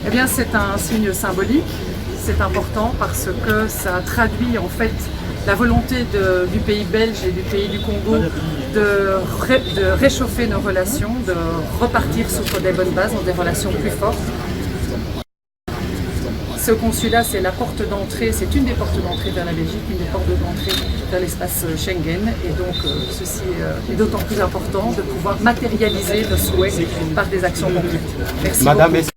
Eh bien, c'est un signe symbolique, c'est important parce que ça traduit en fait la volonté du pays belge et du pays du Congo de réchauffer nos relations, de repartir sur des bonnes bases, dans des relations plus fortes. Ce consulat, c'est la porte d'entrée, c'est une des portes d'entrée vers la Belgique, une des portes d'entrée vers l'espace Schengen. Et donc, ceci est d'autant plus important de pouvoir matérialiser nos souhaits par des actions concrètes. Merci beaucoup.